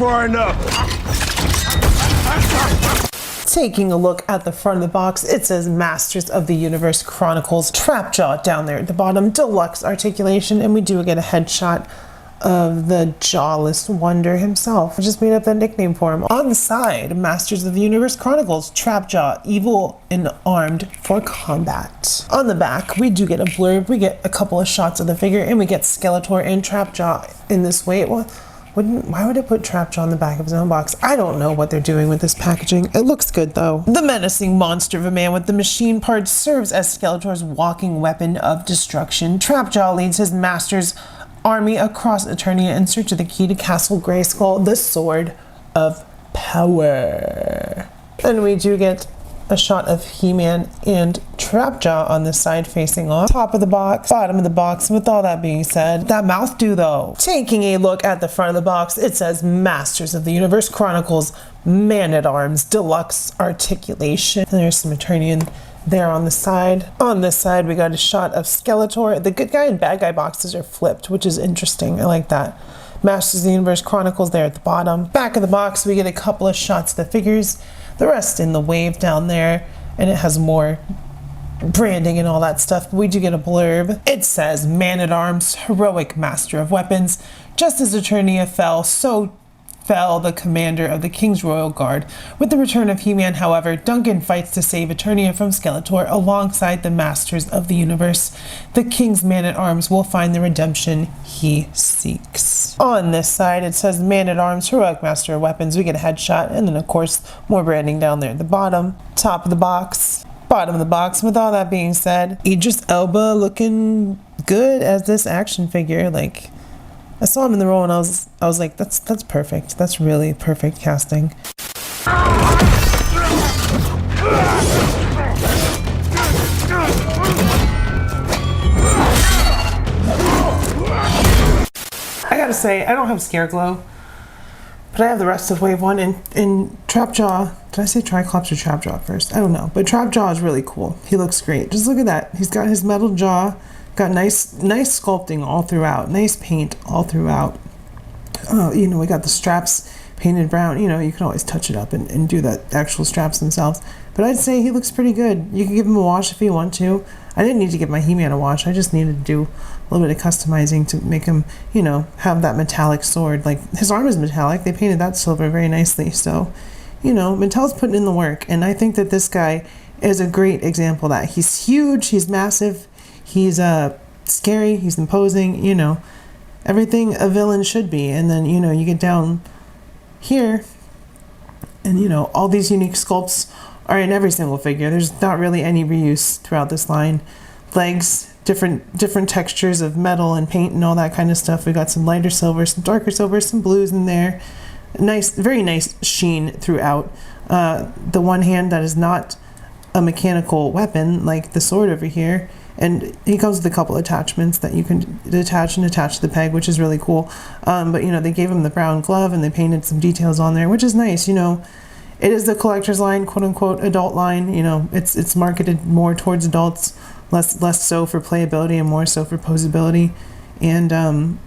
far enough. Taking a look at the front of the box, it says Masters of the Universe Chronicles, Trapjaw down there at the bottom, deluxe articulation, and we do get a headshot of the jawless wonder himself. I just made up that nickname for him. On the side, Masters of the Universe Chronicles, Trapjaw, evil and armed for combat. On the back, we do get a blurb, we get a couple of shots of the figure, and we get Skeletor and Trapjaw in this way. Why would it put Trapjaw on the back of his own box? I don't know what they're doing with this packaging. It looks good though. The menacing monster of a man with the machine parts serves as Skeletor's walking weapon of destruction. Trapjaw leads his master's army across Eternia in search of the key to Castle Grayskull, the Sword of Power. And we do get a shot of He-Man and Trapjaw on the side facing off. Top of the box, bottom of the box. With all that being said, that mouth do though. Taking a look at the front of the box, it says Masters of the Universe Chronicles, Man-at-Arms, Deluxe Articulation. And there's some Eternian there on the side. On this side, we got a shot of Skeletor. The good guy and bad guy boxes are flipped, which is interesting. I like that. Masters of the Universe Chronicles there at the bottom. Back of the box, we get a couple of shots of the figures. The rest in the wave down there, and it has more branding and all that stuff. But we do get a blurb. It says, Man-at-Arms, heroic master of weapons. Just as Eternia fell, so fell the commander of the King's Royal Guard. With the return of He-Man, however, Duncan fights to save Eternia from Skeletor alongside the Masters of the Universe. The King's Man-at-Arms will find the redemption he seeks. On this side, it says Man-at-Arms, heroic master of weapons. We get a headshot, and then of course more branding down there at the bottom. Top of the box, bottom of the box. With all that being said, Idris Elba looking good as this action figure. Like, I saw him in the role and I was like, that's perfect. That's really perfect casting. I gotta say, I don't have Scare Glow, but I have the rest of Wave 1 in Trapjaw. Did I say Triclops or Trapjaw first? I don't know, but Trapjaw is really cool. He looks great. Just look at that. He's got his metal jaw. Got nice sculpting all throughout, nice paint all throughout. You know, we got the straps painted brown. You know, you can always touch it up and do the actual straps themselves. But I'd say he looks pretty good. You can give him a wash if you want to. I didn't need to give my He-Man a wash. I just needed to do a little bit of customizing to make him, you know, have that metallic sword. Like, his arm is metallic. They painted that silver very nicely. So, you know, Mattel's putting in the work. And I think that this guy is a great example of that. He's huge. He's massive. He's scary, he's imposing, you know, everything a villain should be. And then, you know, you get down here and, you know, all these unique sculpts are in every single figure. There's not really any reuse throughout this line. Legs, different textures of metal and paint and all that kind of stuff. We got some lighter silver, some darker silver, some blues in there. Nice, very nice sheen throughout. The one hand that is not a mechanical weapon, like the sword over here. And he comes with a couple attachments that you can detach and attach to the peg, which is really cool. But, you know, they gave him the brown glove and they painted some details on there, which is nice. You know, it is the collector's line, quote unquote, adult line. You know, it's marketed more towards adults, less so for playability and more so for posability and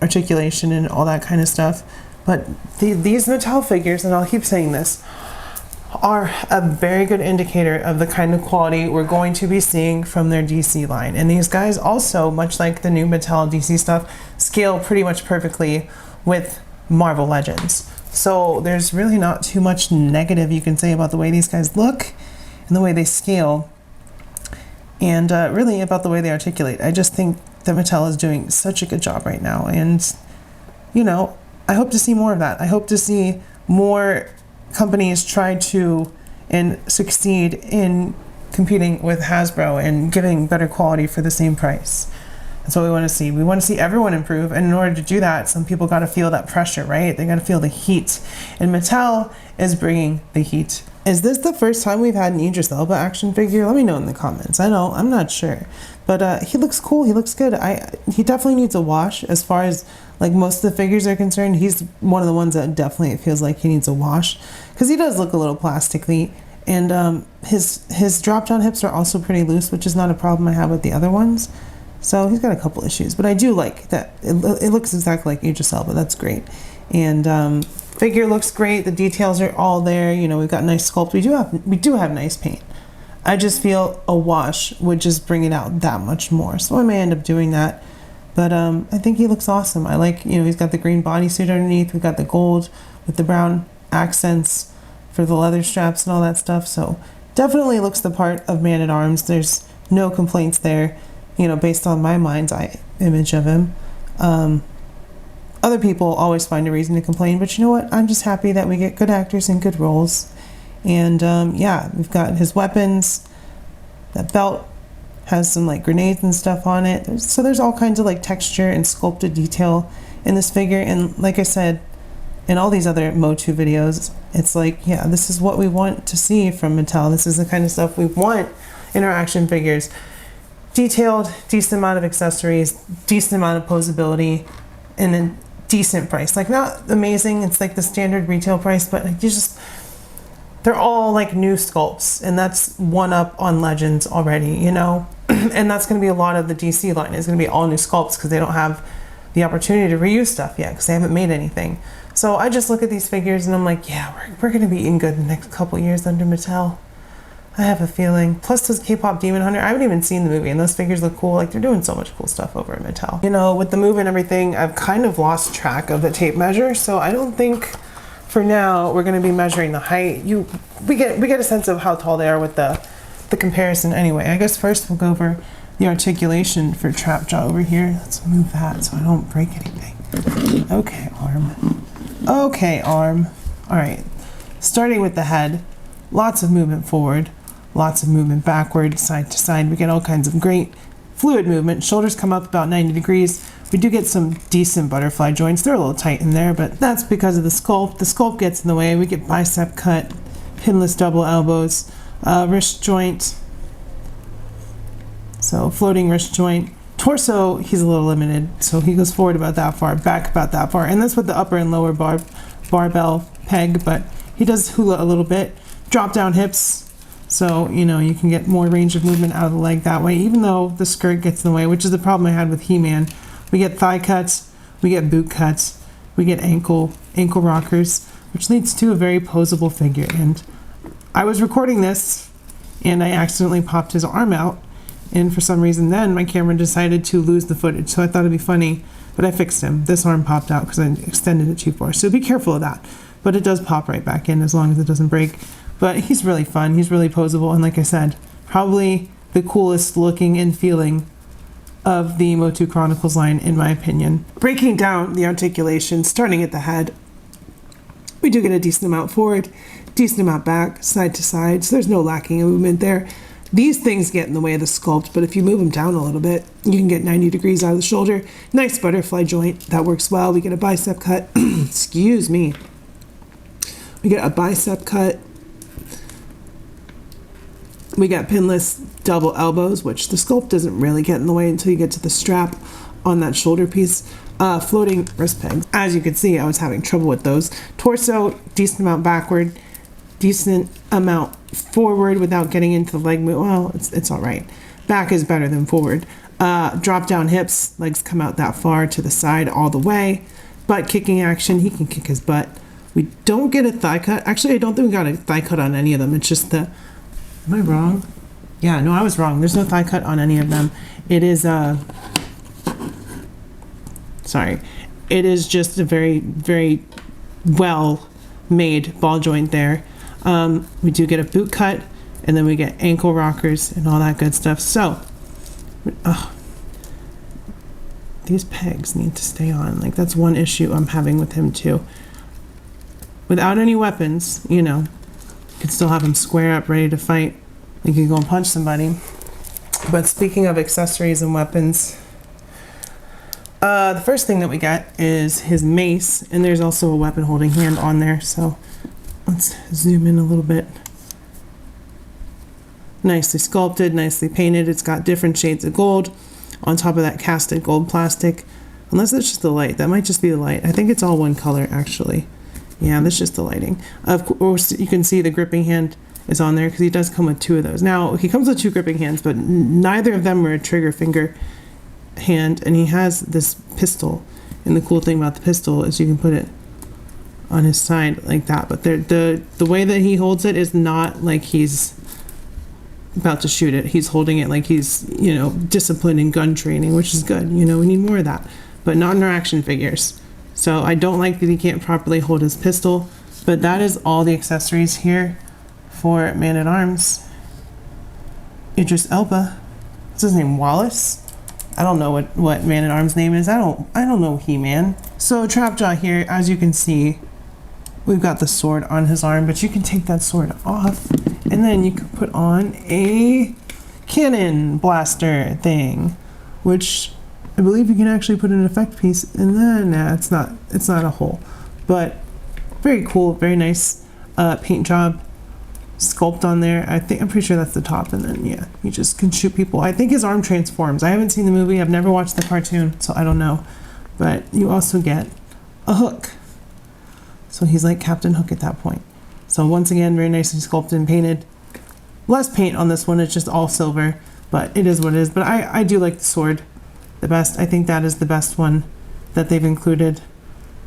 articulation and all that kind of stuff. But these Mattel figures, and I'll keep saying this, are a very good indicator of the kind of quality we're going to be seeing from their DC line. And these guys also, much like the new Mattel DC stuff, scale pretty much perfectly with Marvel Legends. So there's really not too much negative you can say about the way these guys look and the way they scale and really about the way they articulate. I just think that Mattel is doing such a good job right now. And, you know, I hope to see more of that. I hope to see more companies try to and succeed in competing with Hasbro and giving better quality for the same price. That's what we want to see. We want to see everyone improve, and in order to do that, some people got to feel that pressure, right? They got to feel the heat, and Mattel is bringing the heat. Is this the first time we've had an Idris Elba action figure? Let me know in the comments. I know, I'm not sure, but he looks cool. He looks good. He definitely needs a wash as far as like most of the figures are concerned. He's one of the ones that definitely it feels like he needs a wash because he does look a little plastically, and his drop down hips are also pretty loose, which is not a problem I have with the other ones. So he's got a couple issues, but I do like that it looks exactly like Idris Elba. That's great. And Figure looks great. The details are all there. You know, we've got nice sculpt. We do have nice paint. I just feel a wash would just bring it out that much more. So I may end up doing that. But I think he looks awesome. I like, you know, he's got the green bodysuit underneath. We've got the gold with the brown accents for the leather straps and all that stuff. So definitely looks the part of Man-at-Arms. There's no complaints there, you know, based on my mind's eye image of him. Other people always find a reason to complain, but you know what? I'm just happy that we get good actors in good roles. And yeah, we've got his weapons. That belt has some like grenades and stuff on it. So there's all kinds of like texture and sculpted detail in this figure. And like I said, in all these other MOTU videos, it's like, yeah, this is what we want to see from Mattel. This is the kind of stuff we want in our action figures. Detailed, decent amount of accessories, decent amount of posability, and a decent price. Like, not amazing, it's like the standard retail price, but like, they're all like new sculpts, and that's one up on Legends already, you know? And that's going to be a lot of the DC line. It's going to be all new sculpts because they don't have the opportunity to reuse stuff yet because they haven't made anything. So I just look at these figures and I'm like, yeah, we're going to be eating good the next couple years under Mattel. I have a feeling. Plus those K-pop Demon Hunter, I haven't even seen the movie, and those figures look cool. Like, they're doing so much cool stuff over at Mattel. You know, with the move and everything, I've kind of lost track of the tape measure, so I don't think for now we're going to be measuring the height. We get a sense of how tall they are with the comparison anyway. I guess first we'll go over the articulation for Trapjaw over here. Let's move that so I don't break anything. Okay, arm. Okay, arm. All right. Starting with the head, lots of movement forward, lots of movement backward, side to side. We get all kinds of great fluid movement. Shoulders come up about 90 degrees. We do get some decent butterfly joints. They're a little tight in there, but that's because of the sculpt. The sculpt gets in the way. We get bicep cut, pinless double elbows, wrist joint. So floating wrist joint. Torso, he's a little limited, so he goes forward about that far, back about that far. And that's with the upper and lower barbell peg, but he does hula a little bit. Drop down hips, so you know you can get more range of movement out of the leg that way, even though the skirt gets in the way, which is the problem I had with He-Man. We get thigh cuts, we get boot cuts, we get ankle rockers, which leads to a very posable figure. And I was recording this and I accidentally popped his arm out, and for some reason then my camera decided to lose the footage, so I thought it'd be funny, but I fixed him. This arm popped out because I extended it too far, so be careful of that. But it does pop right back in as long as it doesn't break. But he's really fun, he's really posable, and like I said, probably the coolest looking and feeling of the MOTU Chronicles line, in my opinion. Breaking down the articulation, starting at the head, we do get a decent amount forward, decent amount back, side to side, so there's no lacking in movement there. These things get in the way of the sculpt, but if you move them down a little bit, you can get 90 degrees out of the shoulder. Nice butterfly joint, that works well. We get a bicep cut, excuse me. We get a bicep cut. We got pinless double elbows, which the sculpt doesn't really get in the way until you get to the strap on that shoulder piece. Floating wrist pegs. As you can see, I was having trouble with those. Torso, decent amount backward, decent amount forward without getting into the leg move. Well, it's all right. Back is better than forward. Drop down hips, legs come out that far to the side all the way. Butt kicking action, he can kick his butt. We don't get a thigh cut. Actually, I don't think we got a thigh cut on any of them. It's just the... Am I wrong? Yeah, no, I was wrong. There's no thigh cut on any of them. It is, sorry. It is just a very, very well-made ball joint there. We do get a boot cut, and then we get ankle rockers and all that good stuff. So, these pegs need to stay on. Like, that's one issue I'm having with him, too. Without any weapons, you know, you can still have him square up, ready to fight. You can go and punch somebody. But speaking of accessories and weapons, the first thing that we get is his mace, and there's also a weapon holding hand on there. So let's zoom in a little bit. Nicely sculpted, nicely painted. It's got different shades of gold on top of that casted gold plastic. Unless it's just the light. That might just be the light. I think it's all one color, actually. Yeah, that's just the lighting. Of course, you can see the gripping hand is on there because he does come with two of those. Now, he comes with two gripping hands, but neither of them are a trigger finger hand, and he has this pistol. And the cool thing about the pistol is you can put it on his side like that. But the way that he holds it is not like he's about to shoot it. He's holding it like he's, you know, disciplined in gun training, which is good. You know, we need more of that, but not in our action figures. So I don't like that he can't properly hold his pistol, but that is all the accessories here for Man-at-Arms. Idris Elba. What's his name? Wallace? I don't know what Man-at-Arms name is. I don't know He-Man. So Trapjaw here, as you can see, we've got the sword on his arm, but you can take that sword off and then you can put on a cannon blaster thing, which I believe you can actually put an effect piece in there. Nah, it's not a hole, but very cool, very nice paint job, sculpt on there. I'm pretty sure that's the top, and then yeah, you just can shoot people. I think his arm transforms. I haven't seen the movie. I've never watched the cartoon, so I don't know. But you also get a hook. So he's like Captain Hook at that point. So once again, very nicely sculpted and painted. Less paint on this one. It's just all silver, but it is what it is. But I do like the sword the best. I think that is the best one that they've included.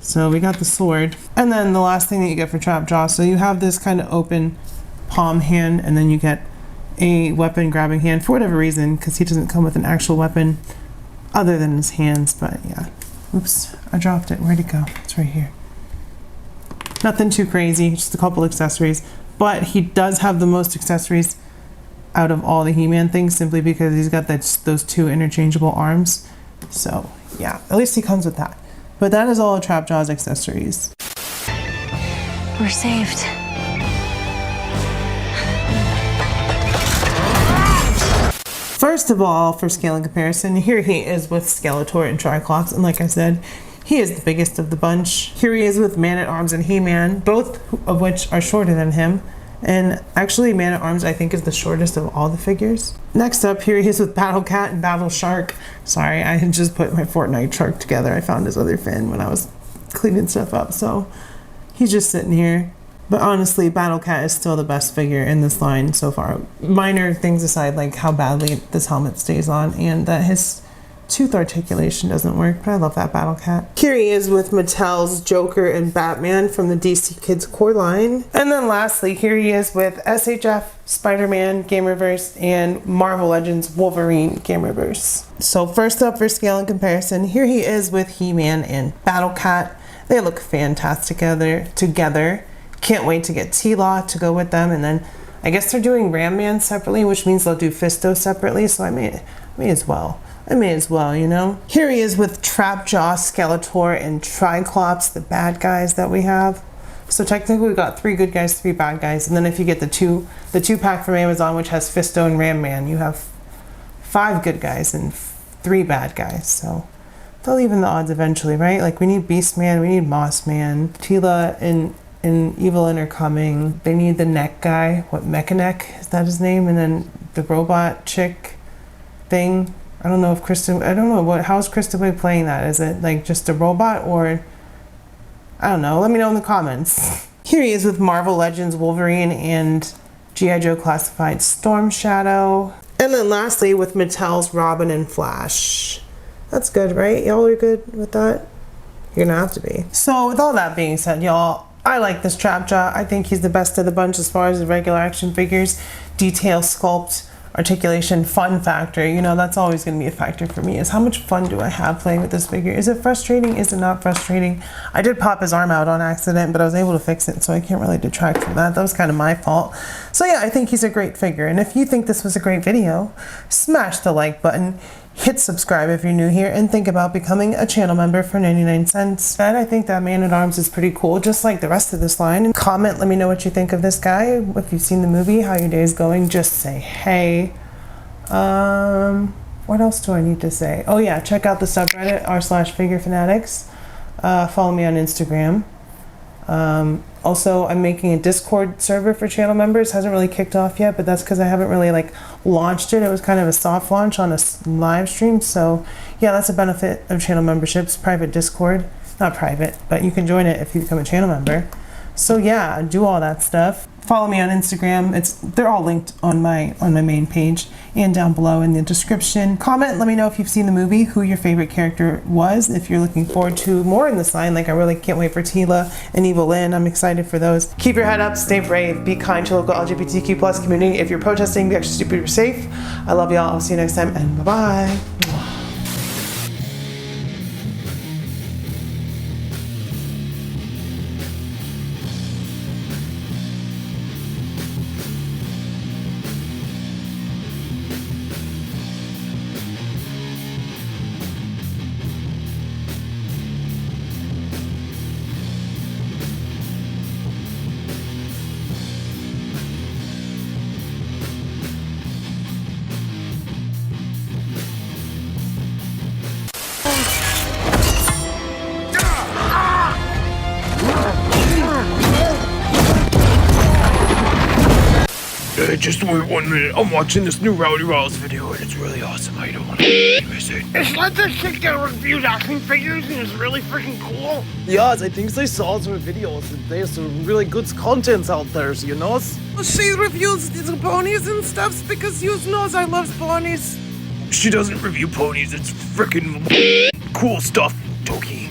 So we got the sword. And then the last thing that you get for Trapjaw. So you have this kind of open palm hand, and then you get a weapon grabbing hand for whatever reason, because he doesn't come with an actual weapon other than his hands. But yeah. Oops, I dropped it. Where'd it go? It's right here. Nothing too crazy, just a couple accessories. But he does have the most accessories out of all the He-Man things, simply because he's got those two interchangeable arms. So yeah, at least he comes with that. But that is all of Trapjaw's accessories. We're saved. First of all, for scale and comparison, here he is with Skeletor and Triclops, and like I said, he is the biggest of the bunch. Here he is with Man-at-Arms and He-Man, both of which are shorter than him. And actually, Man-at-Arms, I think, is the shortest of all the figures. Next up, here he is with Battle Cat and Battle Shark. Sorry, I had just put my Fortnite shark together. I found his other fin when I was cleaning stuff up, so he's just sitting here. But honestly, Battle Cat is still the best figure in this line so far. Minor things aside, like how badly this helmet stays on and that his tooth articulation doesn't work, but I love that Battle Cat. Here he is with Mattel's Joker and Batman from the DC Kids core line. And then lastly, here he is with SHF, Spider-Man, Gamerverse, and Marvel Legends Wolverine Gamerverse. So first up for scale and comparison, here he is with He-Man and Battle Cat. They look fantastic together. Can't wait to get T-Law to go with them, and then I guess they're doing Ram Man separately, which means they'll do Fisto separately, so I may as well, you know? Here he is with Trapjaw, Skeletor, and Triclops, the bad guys that we have. So technically we got 3 good guys, 3 bad guys, and then if you get the two pack from Amazon, which has Fisto and Ram Man, you have 5 good guys and 3 bad guys, so they'll even the odds eventually, right? Like we need Beast Man, we need Moss Man, Tila and Evelyn are coming. They need the neck guy. What, Mechaneck? Is that his name? And then the robot chick thing. I don't know if how's Kristen playing that? Is it like just a robot, or I don't know. Let me know in the comments. Here he is with Marvel Legends Wolverine and G.I. Joe Classified Storm Shadow. And then lastly with Mattel's Robin and Flash. That's good, right? Y'all are good with that? You're gonna have to be. So with all that being said, y'all, I like this Trapjaw. I think he's the best of the bunch as far as the regular action figures. Detail, sculpt, articulation, fun factor. You know, that's always going to be a factor for me, is how much fun do I have playing with this figure? Is it frustrating? Is it not frustrating? I did pop his arm out on accident, but I was able to fix it, so I can't really detract from that. That was kind of my fault. So yeah, I think he's a great figure. And if you think this was a great video, smash the like button. Hit subscribe if you're new here, and think about becoming a channel member for 99 cents. And I think that Man-at-Arms is pretty cool, just like the rest of this line. And comment, let me know what you think of this guy. If you've seen the movie, how your day is going, just say hey. What else do I need to say? Oh yeah, check out the subreddit r/figurefanatics. Follow me on Instagram. Also, I'm making a Discord server for channel members. Hasn't really kicked off yet, but that's because I haven't really launched it. It was kind of a soft launch on a live stream. So yeah, that's a benefit of channel memberships. Private Discord, not private, but you can join it if you become a channel member. So yeah, do all that stuff. Follow me on Instagram. They're all linked on my main page and down below in the description. Comment, let me know if you've seen the movie, who your favorite character was, if you're looking forward to more in this line. Like, I really can't wait for Tila and Evil Lynn. I'm excited for those. Keep your head up, stay brave, be kind to local LGBTQ plus community. If you're protesting, be extra super safe. I love y'all. I'll see you next time, and bye-bye. Just wait 1 minute. I'm watching this new Rowdy Rolls video and it's really awesome. I don't want to miss it. It's like this chick that reviews action figures and it's really freaking cool. Yes, I think they saw some videos and there's some really good contents out there, you know? She reviews the ponies and stuff because you knows I love ponies. She doesn't review ponies. It's freaking cool stuff. Toki.